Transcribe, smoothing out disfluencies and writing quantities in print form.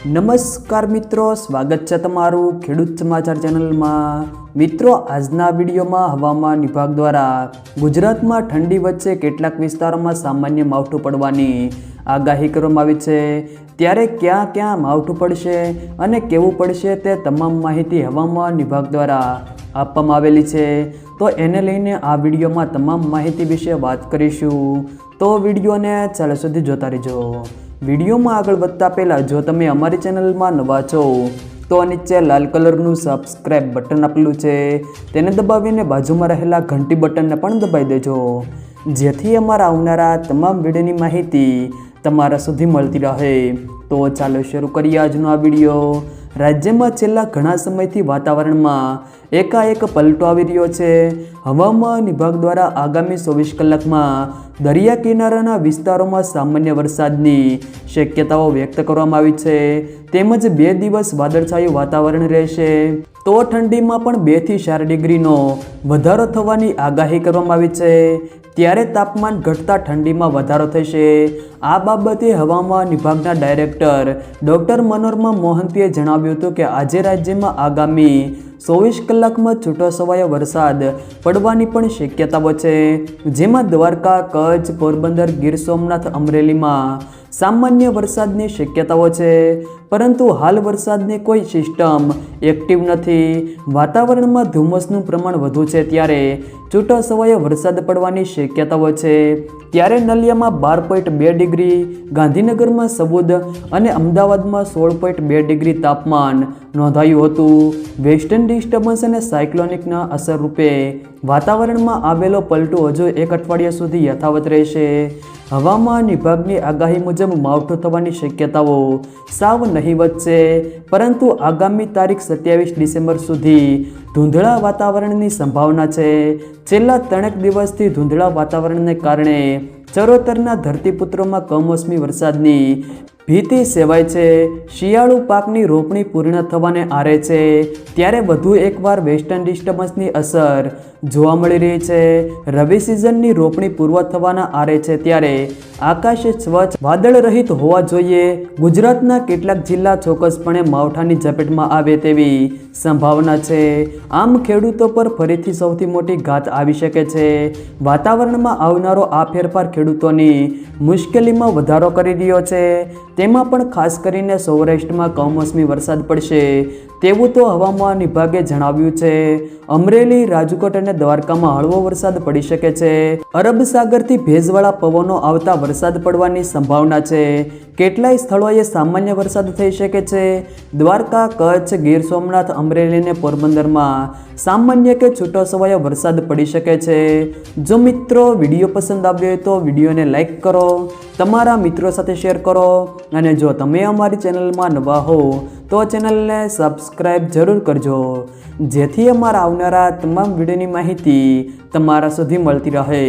નમસ્કાર મિત્રો, સ્વાગત છે તમારું ખેડૂત સમાચાર ચેનલમાં। મિત્રો, આજના વિડીયોમાં હવામાન વિભાગ દ્વારા ગુજરાતમાં ઠંડી વચ્ચે કેટલાક વિસ્તારોમાં સામાન્ય માવઠું પડવાની આગાહી કરવામાં આવી છે। ત્યારે ક્યાં ક્યાં માવઠું પડશે અને કેવું પડશે તે તમામ માહિતી હવામાન વિભાગ દ્વારા આપવામાં આવેલી છે। તો એને લઈને આ વિડીયોમાં તમામ માહિતી વિશે વાત કરીશું, તો વિડીયોને છેલ્લે સુધી જોતા રહેજો। વિડીયોમાં આગળ વધતા પહેલાં જો તમે અમારી ચેનલમાં નવા છો તો નીચે લાલ કલરનું સબસ્ક્રાઇબ બટન આપેલું છે તેને દબાવીને બાજુમાં રહેલા ઘંટી બટનને પણ દબાવી દેજો, જેથી અમારા આવનારા તમામ વિડીયોની માહિતી તમારા સુધી મળતી રહે। તો ચાલો શરૂ કરીએ આજનો આ વિડીયો। રાજ્યમાં છેલ્લા ઘણા સમયથી વાતાવરણમાં એકાએક પલટો આવી રહ્યો છે। હવામાન વિભાગ દ્વારા આગામી 24 કલાકમાં દરિયા કિનારાના વિસ્તારોમાં સામાન્ય વરસાદની શક્યતાઓ વ્યક્ત કરવામાં આવી છે, તેમજ 2 દિવસ વાદળછાયું વાતાવરણ રહેશે। તો ઠંડીમાં પણ 2 થી 4 ડિગ્રીનો વધારો થવાની આગાહી કરવામાં આવી છે, ત્યારે તાપમાન ઘટતા ઠંડીમાં વધારો થશે। આ બાબતે હવામાન વિભાગના ડાયરેક્ટર ડૉક્ટર મનોરમા મોહંતીએ જણાવ્યું હતું કે આજે રાજ્યમાં આગામી 24 કલાકમાં છૂટોછવાયો વરસાદ પડવાની પણ શક્યતાઓ છે, જેમાં દ્વારકા, કચ્છ, પોરબંદર, ગીર સોમનાથ, અમરેલીમાં સામાન્ય વરસાદની શક્યતાઓ છે, પરંતુ હાલ વરસાદની કોઈ સિસ્ટમ એક્ટિવ નથી। વાતાવરણમાં ધુમ્મસનું પ્રમાણ વધુ છે, ત્યારે છૂટોછવાયો વરસાદ પડવાની શક્યતાઓ છે। ત્યારે નલિયામાં 12.2 ડિગ્રી, ગાંધીનગરમાં 14 અને અમદાવાદમાં 16.2 ડિગ્રી તાપમાન નોંધાયું હતું। વેસ્ટર્ન ડિસ્ટર્બન્સ અને સાયક્લોનિકના અસરરૂપે વાતાવરણમાં આવેલો પલટો હજુ 1 અઠવાડિયા સુધી યથાવત રહેશે। હવામાન વિભાગની આગાહી મુજબ માવઠું થવાની શક્યતાઓ સાવ નહીવત છે, પરંતુ આગામી તારીખ 27 ડિસેમ્બર સુધી ધૂંધળા વાતાવરણની સંભાવના છે। છેલ્લા 3 દિવસથી ધૂંધળા વાતાવરણને કારણે ચરોતરના ધરતીપુત્રોમાં કમોસમી વરસાદની ભીતિ સેવાય છે। શિયાળુ પાકની રોપણી પૂર્ણ થવાને આરે છે, ત્યારે વધુ એકવાર વેસ્ટર્ન ડિસ્ટર્બન્સની અસર જોવા મળી રહી છે। રવિ સિઝનની રોપણી પૂર્વ થવાના આરે છે, ત્યારે આકાશ સ્વચ્છ વાદળ રહિત હોવા જોઈએ। ગુજરાતના કેટલાક જિલ્લા ચોક્કસપણે માવઠાની ઝપેટમાં આવે તેવી સંભાવના છે। આમ ખેડૂતો પર ફરીથી સૌથી મોટી ઘાત આવી શકે છે। વાતાવરણમાં આવનારો આ ફેરફાર ખેડૂતોની મુશ્કેલીમાં વધારો કરી રહ્યો છે, તેમાં પણ ખાસ કરીને સૌરાષ્ટ્રમાં કમોસમી વરસાદ પડશે તેવું તો હવામાન વિભાગે જણાવ્યું છે। અમરેલી, રાજકોટ અને દ્વારકામાં હળવો વરસાદ પડી શકે છે। અરબ સાગરથી ભેજવાળા પવનો આવતા વરસાદ પડવાની સંભાવના છે। કેટલાય સ્થળોએ સામાન્ય વરસાદ થઈ શકે છે। દ્વારકા, કચ્છ, ગીર સોમનાથ, અમરેલી અને પોરબંદરમાં સામાન્ય કે છૂટોછવાયો વરસાદ પડી શકે છે। જો મિત્રો વિડીયો પસંદ આવ્યો હોય તો વિડીયોને લાઈક કરો, તમારા મિત્રો સાથે શેર કરો, અને જો તમે અમારી ચેનલમાં નવા હો તો ચેનલને સબસ્ક્રાઈબ જરૂર કરજો, જેથી અમારા આવનારા તમામ વિડીયોની માહિતી તમારા સુધી મળતી રહે।